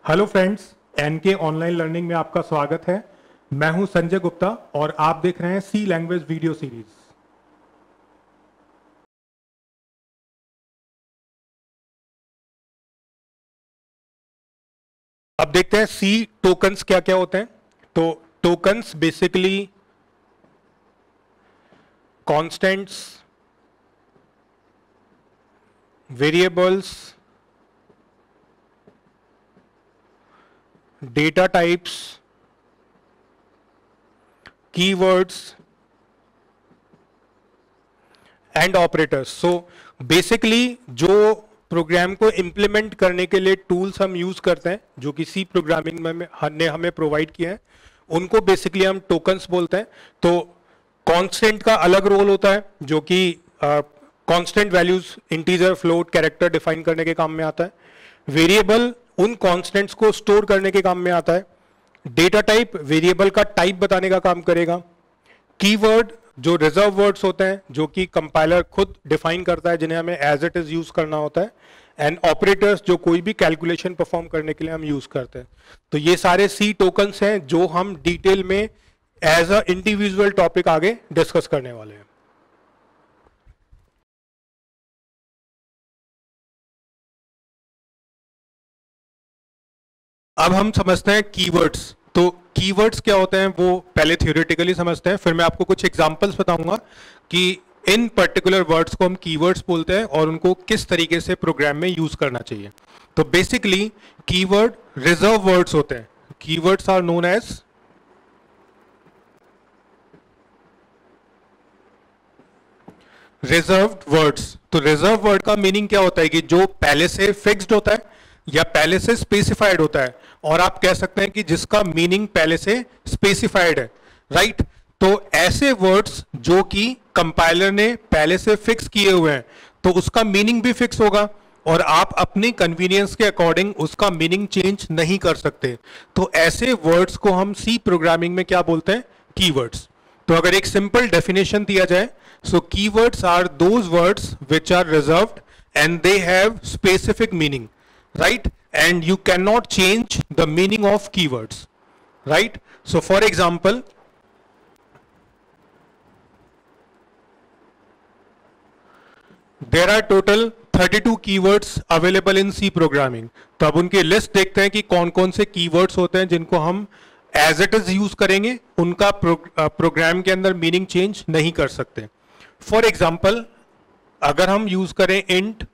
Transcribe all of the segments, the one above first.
Hello friends, NK online learning में आपका स्वागत है। मैं हूं संजय गुप्ता और आप देख रहे हैं सी लैंग्वेज वीडियो सीरीज। अब देखते हैं सी टोकन्स क्या क्या होते हैं। तो tokens basically constants, variables, data types, keywords and operators. So basically जो प्रोग्राम को इम्प्लीमेंट करने के लिए टूल्स हम यूज करते हैं, जो कि सी प्रोग्रामिंग में ने हमें प्रोवाइड किया है, उनको बेसिकली हम टोकन्स बोलते हैं। तो कांस्टेंट का अलग रोल होता है, जो कि constant values, integer, float, character define करने के काम में आता है। वेरिएबल उन कांस्टेंट्स को स्टोर करने के काम में आता है। डेटा टाइप वेरिएबल का टाइप बताने का काम करेगा। कीवर्ड जो रिजर्व वर्ड्स होते हैं, जो कि कंपाइलर खुद डिफाइन करता है, जिन्हें हमें एज इट इज यूज करना होता है। एंड ऑपरेटर्स जो कोई भी कैलकुलेशन परफॉर्म करने के लिए हम यूज करते हैं। तो ये सारे सी टोकन्स हैं जो हम डिटेल में एज अ इंडिविजुअल टॉपिक आगे डिस्कस करने वाले हैं। अब हम समझते हैं कीवर्ड्स। तो कीवर्ड्स क्या होते हैं वो पहले थ्योरेटिकली समझते हैं, फिर मैं आपको कुछ एग्जांपल्स बताऊंगा कि इन पर्टिकुलर वर्ड्स को हम कीवर्ड्स बोलते हैं और उनको किस तरीके से प्रोग्राम में यूज करना चाहिए। तो बेसिकली कीवर्ड रिजर्व वर्ड्स होते हैं। Keywords are known as reserved words. तो रिजर्व वर्ड का मीनिंग क्या होता है कि जो पहले से फिक्स्ड होता है या पहले से स्पेसिफाइड होता है, और आप कह सकते हैं कि जिसका मीनिंग पहले से स्पेसिफाइड है, राइट। तो ऐसे वर्ड्स जो कि कंपाइलर ने पहले से फिक्स किए हुए हैं, तो उसका मीनिंग भी फिक्स होगा और आप अपनी कन्वीनियंस के अकॉर्डिंग उसका मीनिंग चेंज नहीं कर सकते। तो ऐसे वर्ड्स को हम सी प्रोग्रामिंग में क्या बोलते हैं? कीवर्ड्स। तो अगर एक सिंपल डेफिनेशन दिया जाए, so keywords are those words which are reserved and they have specific meaning, right? And you cannot change the meaning of keywords, right? So for example, there are total 32 keywords available in C programming. तो अब उनकी list देखते हैं कि कौन कौन से keywords होते हैं जिनको हम एज इट इज यूज करेंगे, उनका प्रोग्राम के अंदर मीनिंग चेंज नहीं कर सकते। फॉर एग्जाम्पल, अगर हम यूज करें इंट,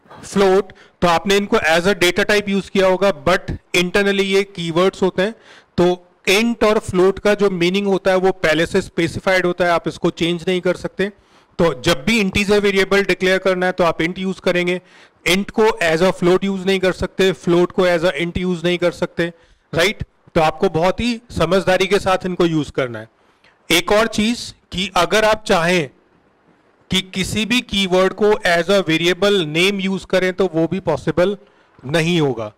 फ्लोट, तो आपने इनको as a data type use किया होगा, बट इंटरनली ये कीवर्ड्स होते हैं। तो इंट और फ्लोट का जो मीनिंग होता है वो पहले से स्पेसिफाइड होता है, आप इसको चेंज नहीं कर सकते। तो जब भी इंटीजर वेरिएबल डिक्लेयर करना है तो आप इंट यूज करेंगे। इंट को एज अ फ्लोट यूज नहीं कर सकते, फ्लोट को एज अ इंट यूज नहीं कर सकते, राइट। तो आपको बहुत ही समझदारी के साथ इनको यूज करना है। एक और चीज कि अगर आप चाहें कि किसी भी कीवर्ड को as a variable name use करें तो वो भी पॉसिबल नहीं होगा।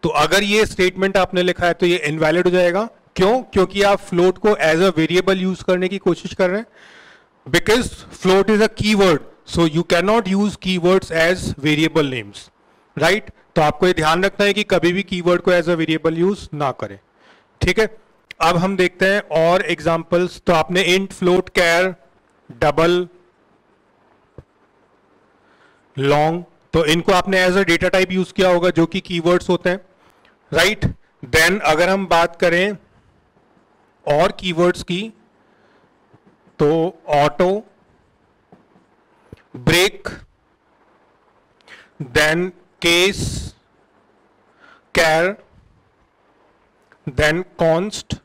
तो अगर ये स्टेटमेंट आपने लिखा है तो ये इनवैलिड हो जाएगा। क्यों? क्योंकि आप फ्लोट को एज अ वेरिएबल यूज करने की कोशिश कर रहे हैं, because float is a keyword, so you can not use keywords as variable names, right. तो आपको ये ध्यान रखना है कि कभी भी कीवर्ड को एज अ वेरिएबल यूज ना करें, ठीक है। अब हम देखते हैं और एग्जांपल्स। तो आपने int, float, char, double, long, तो इनको आपने as a data type use किया होगा जो कि कीवर्ड्स होते हैं, राइट। देन अगर हम बात करें और कीवर्ड्स की, तो auto, break, then case, char, then const,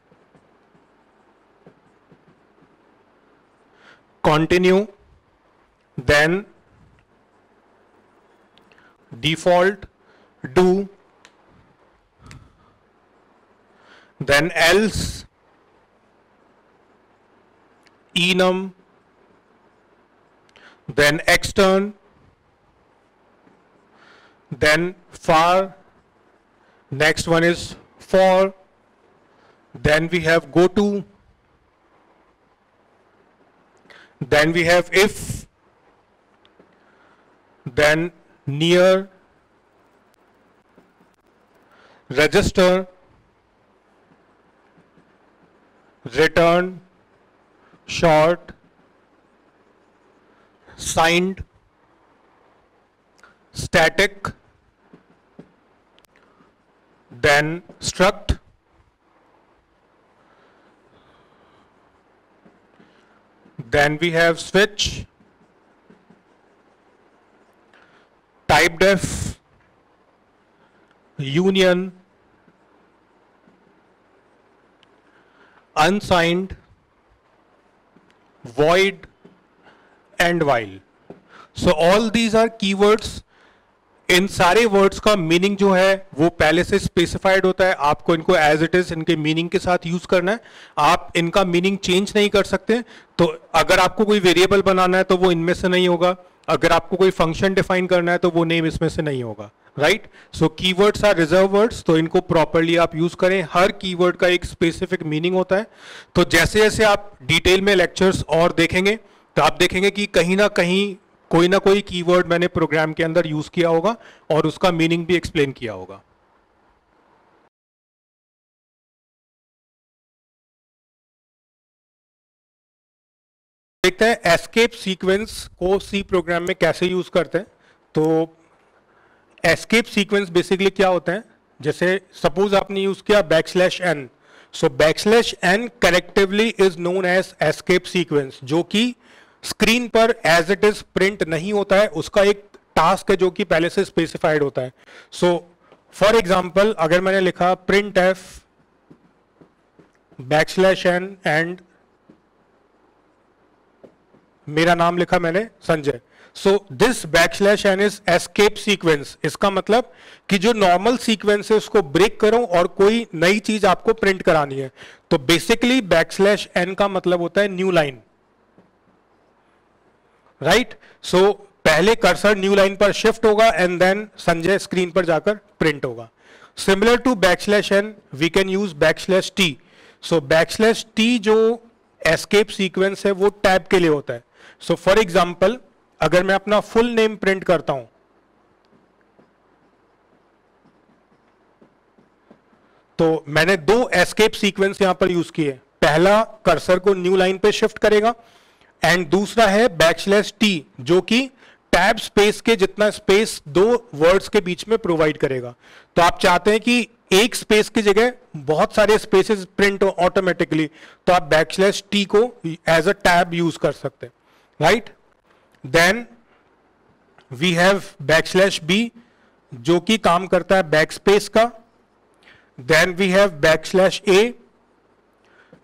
continue, then default, do, then else, enum, then extern, then far, next one is for, then we have go to, then we have if, then near, register, return, short, signed, static, then struct, then we have switch, typedef, union, unsigned, void, and while. So all these are keywords. इन सारे words का meaning जो है वो पहले से specified होता है, आपको इनको एज इट इज इनके मीनिंग के साथ यूज करना है, आप इनका मीनिंग चेंज नहीं कर सकते। तो अगर आपको कोई वेरिएबल बनाना है तो वो इनमें से नहीं होगा, अगर आपको कोई फंक्शन डिफाइन करना है तो वो नेम इसमें से नहीं होगा, right. So keywords are reserve words, तो इनको प्रॉपरली आप यूज करें। हर कीवर्ड का एक स्पेसिफिक मीनिंग होता है। तो जैसे जैसे आप डिटेल में लेक्चर्स और देखेंगे तो आप देखेंगे कि कहीं ना कोई कीवर्ड मैंने प्रोग्राम के अंदर यूज किया होगा और उसका मीनिंग भी एक्सप्लेन किया होगा। देखते हैं एस्केप सीक्वेंस को सी प्रोग्राम में कैसे यूज करते हैं। तो एस्केप सीक्वेंस बेसिकली क्या होता है, जैसे सपोज आपने यूज किया \n, so \n correctively is known as escape sequence, जो कि स्क्रीन पर एज इट इज प्रिंट नहीं होता है, उसका एक टास्क है जो कि पहले से स्पेसिफाइड होता है। सो फॉर एग्जांपल अगर मैंने लिखा printf \n एंड मेरा नाम लिखा मैंने Sanjay, so this \n is escape sequence. इसका मतलब कि जो नॉर्मल सीक्वेंस है उसको ब्रेक करो और कोई नई चीज आपको प्रिंट करानी है। तो बेसिकली \n का मतलब होता है न्यू लाइन, राइट। सो पहले कर्सर न्यू लाइन पर शिफ्ट होगा एंड देन संजय स्क्रीन पर जाकर प्रिंट होगा। Similar to \n we can use \t। So \t जो एस्केप सीक्वेंस है वो टैब के लिए होता है। सो फॉर एग्जांपल अगर मैं अपना फुल नेम प्रिंट करता हूं तो मैंने दो एस्केप सीक्वेंस यहां पर यूज किए। पहला कर्सर को न्यू लाइन पे शिफ्ट करेगा एंड दूसरा है \t जो कि टैब स्पेस के जितना स्पेस दो वर्ड्स के बीच में प्रोवाइड करेगा। तो आप चाहते हैं कि एक स्पेस की जगह बहुत सारे स्पेसेस प्रिंट हो ऑटोमेटिकली, तो आप \t को एज अ टैब यूज कर सकते हैं, right. Then we have \b जो कि काम करता है बैकस्पेस का। देन वी हैव \a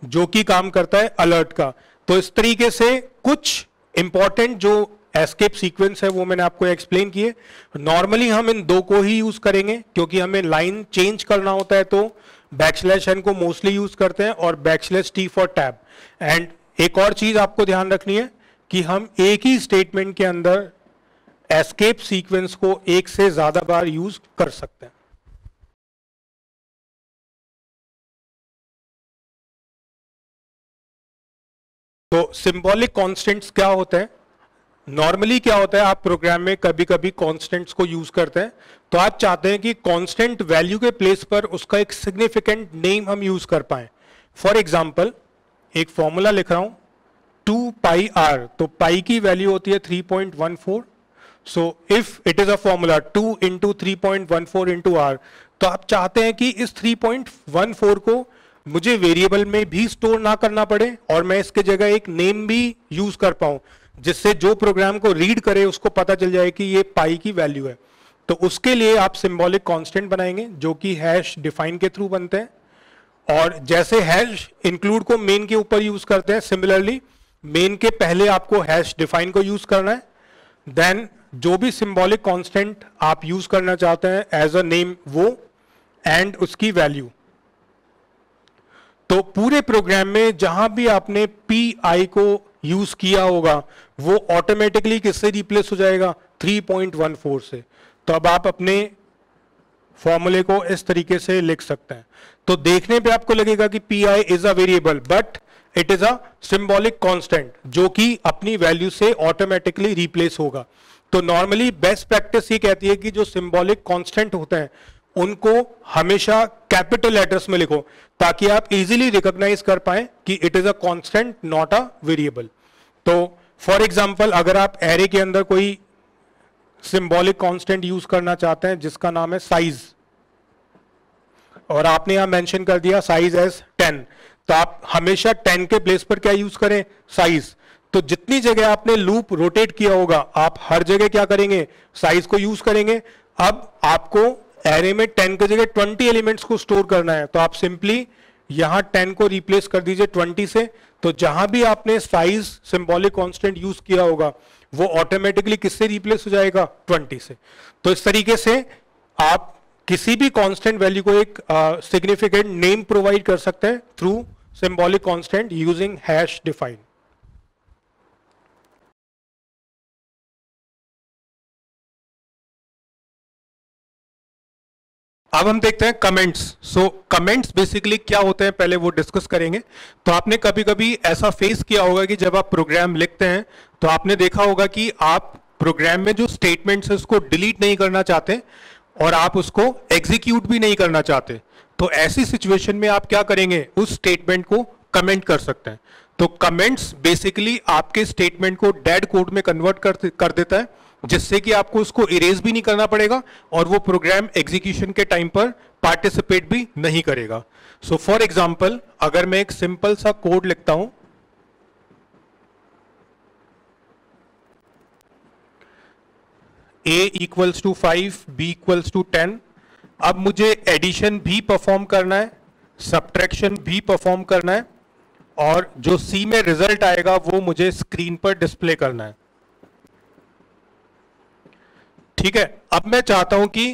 जो कि काम करता है अलर्ट का। तो इस तरीके से कुछ इंपॉर्टेंट जो एस्केप सीक्वेंस है वो मैंने आपको एक्सप्लेन किए। नॉर्मली हम इन दो को ही यूज करेंगे क्योंकि हमें लाइन चेंज करना होता है, तो \n को मोस्टली यूज करते हैं और \t फॉर टैब। एंड एक और चीज आपको ध्यान रखनी है कि हम एक ही स्टेटमेंट के अंदर एस्केप सीक्वेंस को एक से ज्यादा बार यूज कर सकते हैं। तो सिंबॉलिक कॉन्स्टेंट्स क्या होते हैं? नॉर्मली क्या होता है, आप प्रोग्राम में कभी कभी कॉन्स्टेंट्स को यूज करते हैं, तो आप चाहते हैं कि कॉन्स्टेंट वैल्यू के प्लेस पर उसका एक सिग्निफिकेंट नेम हम यूज कर पाए। फॉर एग्जांपल एक फॉर्मूला लिख रहा हूं 2πr, तो पाई की वैल्यू होती है 3.14। So if it is a formula 2 into 3.14 into R, तो आप चाहते हैं कि इस 3.14 को मुझे वेरिएबल में भी स्टोर ना करना पड़े और मैं इसके जगह एक नेम भी यूज कर पाऊं, जिससे जो प्रोग्राम को रीड करे उसको पता चल जाए कि ये पाई की वैल्यू है। तो उसके लिए आप सिंबॉलिक कांस्टेंट बनाएंगे जो कि हैश डिफाइन के थ्रू बनते हैं। और जैसे हैश इंक्लूड को मेन के ऊपर यूज करते हैं, सिमिलरली मेन के पहले आपको हैश डिफाइन को यूज करना है। देन जो भी सिंबॉलिक कांस्टेंट आप यूज करना चाहते हैं एज अ नेम, वो एंड उसकी वैल्यू। तो पूरे प्रोग्राम में जहां भी आपने पी को यूज किया होगा वो ऑटोमेटिकली किससे रिप्लेस हो जाएगा? 3.14 से। तो अब आप अपने फॉर्मूले को इस तरीके से लिख सकते हैं। तो देखने पे आपको लगेगा कि P is a variable, but it is a symbolic constant जो कि अपनी वैल्यू से ऑटोमेटिकली रिप्लेस होगा। तो नॉर्मली बेस्ट प्रैक्टिस ये कहती है कि जो सिंबॉलिक कांस्टेंट होते हैं उनको हमेशा कैपिटल लेटर्स में लिखो ताकि आप इजीली रिकॉग्नाइज कर पाए कि it is a constant not a variable. तो फॉर एग्जांपल अगर आप एरे के अंदर कोई सिंबॉलिक कांस्टेंट यूज करना चाहते हैं जिसका नाम है साइज, और आपने यहां मेंशन कर दिया साइज एज 10, तो आप हमेशा 10 के प्लेस पर क्या यूज करें, साइज। तो जितनी जगह आपने लूप रोटेट किया होगा आप हर जगह क्या करेंगे, साइज को यूज करेंगे। अब आपको एरे में 10 की जगह 20 एलिमेंट्स को स्टोर करना है, तो आप सिंपली यहां 10 को रिप्लेस कर दीजिए 20 से। तो जहां भी आपने साइज सिंबॉलिक कांस्टेंट यूज किया होगा वो ऑटोमेटिकली किससे रिप्लेस हो जाएगा, 20 से। तो इस तरीके से आप किसी भी कांस्टेंट वैल्यू को एक सिग्निफिकेंट नेम प्रोवाइड कर सकते हैं through symbolic constant using hash define. अब हम देखते हैं कमेंट्स। सो कमेंट्स बेसिकली क्या होते हैं पहले वो डिस्कस करेंगे। तो आपने कभी कभी ऐसा फेस किया होगा कि जब आप प्रोग्राम लिखते हैं तो आपने देखा होगा कि आप प्रोग्राम में जो स्टेटमेंट्स है उसको डिलीट नहीं करना चाहते और आप उसको एग्जीक्यूट भी नहीं करना चाहते। तो ऐसी सिचुएशन में आप क्या करेंगे, उस स्टेटमेंट को कमेंट कर सकते हैं। तो कमेंट्स बेसिकली आपके स्टेटमेंट को डेड कोड में कन्वर्ट कर देता है, जिससे कि आपको उसको इरेज भी नहीं करना पड़ेगा और वो प्रोग्राम एग्जीक्यूशन के टाइम पर पार्टिसिपेट भी नहीं करेगा। सो फॉर एग्जांपल अगर मैं एक सिंपल सा कोड लिखता हूं, a equals to 5, b equals to 10। अब मुझे एडिशन भी परफॉर्म करना है, सब्ट्रैक्शन भी परफॉर्म करना है, और जो C में रिजल्ट आएगा वो मुझे स्क्रीन पर डिस्प्ले करना है। ठीक है, अब मैं चाहता हूं कि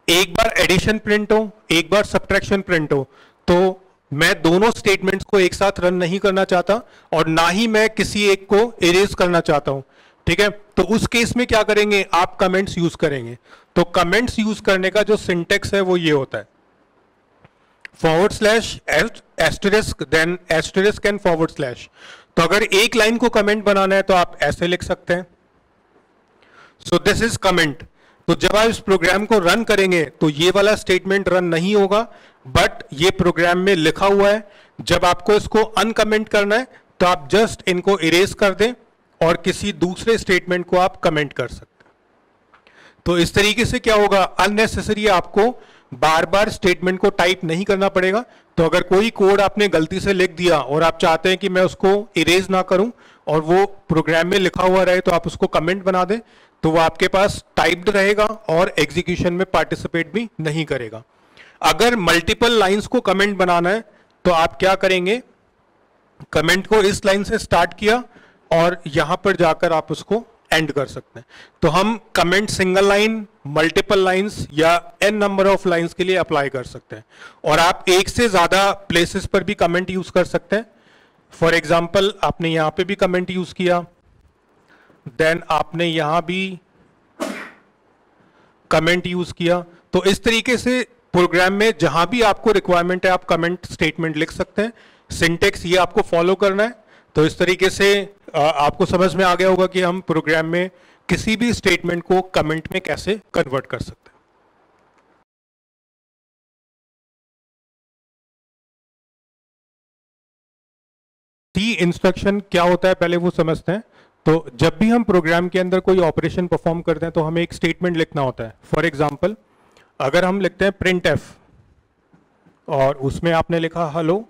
एक बार एडिशन प्रिंट हो, एक बार सब्ट्रैक्शन प्रिंट हो। तो मैं दोनों स्टेटमेंट्स को एक साथ रन नहीं करना चाहता और ना ही मैं किसी एक को इरेज करना चाहता हूं। ठीक है, तो उस केस में क्या करेंगे, आप कमेंट्स यूज करेंगे। तो कमेंट्स यूज करने का जो सिंटेक्स है वो ये होता है, / एस्टेरिस्क देन एस्टेरिस्क एंड /। तो अगर एक लाइन को कमेंट बनाना है तो आप ऐसे लिख सकते हैं, सो दिस इज कमेंट। तो जब आप इस प्रोग्राम को रन करेंगे तो ये वाला स्टेटमेंट रन नहीं होगा, बट ये प्रोग्राम में लिखा हुआ है। जब आपको इसको अनकमेंट करना है तो आप जस्ट इनको इरेज कर दें और किसी दूसरे स्टेटमेंट को आप कमेंट कर सकते हैं। तो इस तरीके से क्या होगा, अननेसेसरी आपको बार बार स्टेटमेंट को टाइप नहीं करना पड़ेगा। तो अगर कोई कोड आपने गलती से लिख दिया और आप चाहते हैं कि मैं उसको इरेज ना करूं और वो प्रोग्राम में लिखा हुआ रहे, तो आप उसको कमेंट बना दें, तो वो आपके पास टाइप्ड रहेगा और एग्जीक्यूशन में पार्टिसिपेट भी नहीं करेगा। अगर मल्टीपल लाइंस को कमेंट बनाना है तो आप क्या करेंगे, कमेंट को इस लाइन से स्टार्ट किया और यहां पर जाकर आप उसको एंड कर सकते हैं। तो हम comment single line, multiple lines या n नंबर ऑफ लाइंस के लिए अप्लाई कर सकते हैं, और आप एक से ज्यादा प्लेसेस पर भी कमेंट यूज कर सकते हैं। फॉर एग्जाम्पल आपने यहां पे भी कमेंट यूज किया, देन आपने यहां भी कमेंट यूज किया। तो इस तरीके से प्रोग्राम में जहां भी आपको रिक्वायरमेंट है आप कमेंट स्टेटमेंट लिख सकते हैं। सिंटेक्स ये आपको फॉलो करना है। तो इस तरीके से आपको समझ में आ गया होगा कि हम प्रोग्राम में किसी भी स्टेटमेंट को कमेंट में कैसे कन्वर्ट कर सकते हैं। सी इंस्ट्रक्शन क्या होता है पहले वो समझते हैं। तो जब भी हम प्रोग्राम के अंदर कोई ऑपरेशन परफॉर्म करते हैं तो हमें एक स्टेटमेंट लिखना होता है। फॉर एग्जांपल अगर हम लिखते हैं प्रिंट एफ और उसमें आपने लिखा हेलो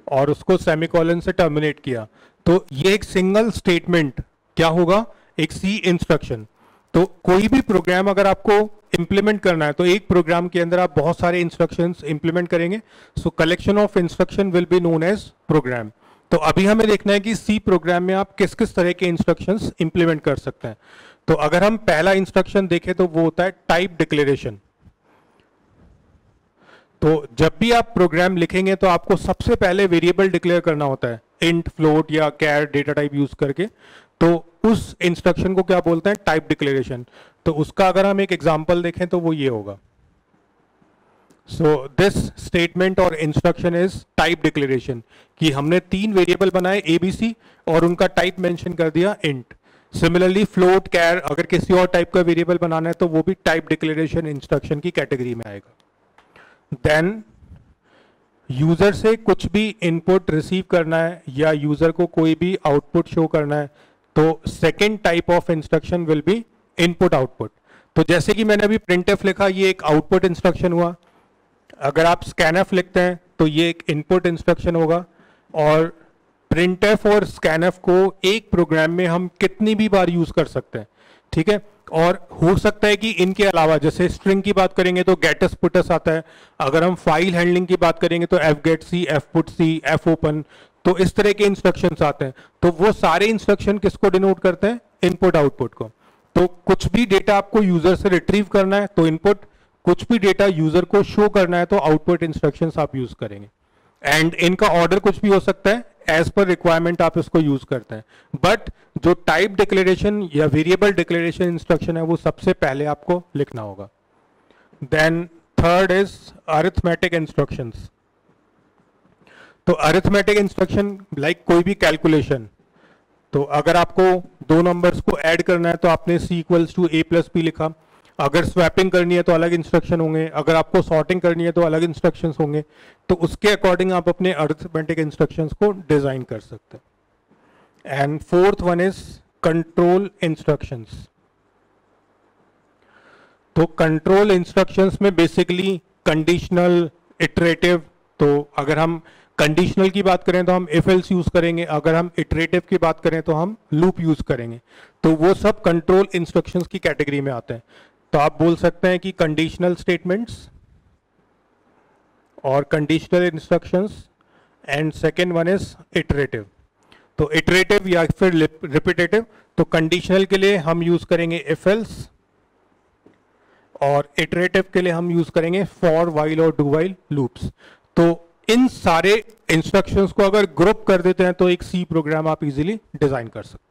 और उसको सेमीकोलन से टर्मिनेट किया, तो ये एक सिंगल स्टेटमेंट क्या होगा, एक सी इंस्ट्रक्शन। तो कोई भी प्रोग्राम अगर आपको इंप्लीमेंट करना है तो एक प्रोग्राम के अंदर आप बहुत सारे इंस्ट्रक्शंस इंप्लीमेंट करेंगे। So collection of instruction will be known as program. तो अभी हमें देखना है कि सी प्रोग्राम में आप किस किस तरह के इंस्ट्रक्शंस इंप्लीमेंट कर सकते हैं। तो अगर हम पहला इंस्ट्रक्शन देखें तो वो होता है टाइप डिक्लेरेशन। तो जब भी आप प्रोग्राम लिखेंगे तो आपको सबसे पहले वेरिएबल डिक्लेयर करना होता है, इंट, फ्लोट या कैर डेटा टाइप यूज करके। तो उस इंस्ट्रक्शन को क्या बोलते हैं, टाइप डिक्लेरेशन। तो उसका अगर हम एक एग्जांपल देखें तो वो ये होगा, सो दिस स्टेटमेंट और इंस्ट्रक्शन इज टाइप डिक्लेरेशन, कि हमने 3 वेरिएबल बनाए ABC और उनका टाइप मेंशन कर दिया इंट। सिमिलरली फ्लोट, कैर, अगर किसी और टाइप का वेरिएबल बनाना है तो वो भी टाइप डिक्लेरेशन इंस्ट्रक्शन की कैटेगरी में आएगा। देन यूजर से कुछ भी इनपुट रिसीव करना है या यूजर को कोई भी आउटपुट शो करना है, तो second type of instruction will B input output. तो जैसे कि मैंने अभी printf लिखा, ये एक आउटपुट इंस्ट्रक्शन हुआ। अगर आप scanf लिखते हैं तो ये एक इनपुट इंस्ट्रक्शन होगा। और printf और scanf को एक प्रोग्राम में हम कितनी भी बार यूज कर सकते हैं, ठीक है। और हो सकता है कि इनके अलावा, जैसे स्ट्रिंग की बात करेंगे तो गेटस पुटस आता है, अगर हम फाइल हैंडलिंग की बात करेंगे तो fgetc, fputc, fopen, तो इस तरह के इंस्ट्रक्शंस आते हैं। तो वो सारे इंस्ट्रक्शन किसको डिनोट करते हैं? इनपुट आउटपुट को। तो कुछ भी डेटा आपको यूजर से रिट्रीव करना है तो इनपुट, कुछ भी डेटा यूजर को शो करना है तो आउटपुट इंस्ट्रक्शंस आप यूज करेंगे। एंड इनका ऑर्डर कुछ भी हो सकता है, एज पर रिक्वायरमेंट आप इसको यूज करते हैं। बट जो टाइप डिक्लेरेशन या वेरिएबल डिक्लेरेशन इंस्ट्रक्शन है वो सबसे पहले आपको लिखना होगा। Then third is arithmetic instructions. तो अरिथमेटिक इंस्ट्रक्शन लाइक कोई भी कैलकुलेशन, तो अगर आपको दो नंबर्स को ऐड करना है तो आपने c equals to a plus b लिखा। अगर स्वैपिंग करनी है तो अलग इंस्ट्रक्शन होंगे, अगर आपको सॉर्टिंग करनी है तो अलग इंस्ट्रक्शंस होंगे। तो उसके अकॉर्डिंग आप अपने अरिथमेटिक इंस्ट्रक्शंस को डिजाइन कर सकते हैं। And fourth one is control instructions. तो कंट्रोल इंस्ट्रक्शंस में बेसिकली कंडीशनल, इटरेटिव, तो अगर हम कंडीशनल की बात करें तो हम इफ एल्स यूज करेंगे, अगर हम इटरेटिव की बात करें तो हम लूप यूज करेंगे। तो वो सब कंट्रोल इंस्ट्रक्शंस की कैटेगरी में आते हैं। तो आप बोल सकते हैं कि कंडीशनल स्टेटमेंट्स और conditional instructions, and second one is iterative. तो इटरेटिव या फिर रिपीटेटिव, तो कंडीशनल के लिए हम यूज करेंगे इफ एल्स और इटरेटिव के लिए हम यूज करेंगे फॉर, वाइल और डू वाइल लूप्स। तो इन सारे इंस्ट्रक्शंस को अगर ग्रुप कर देते हैं तो एक सी प्रोग्राम आप इजीली डिजाइन कर सकते हैं।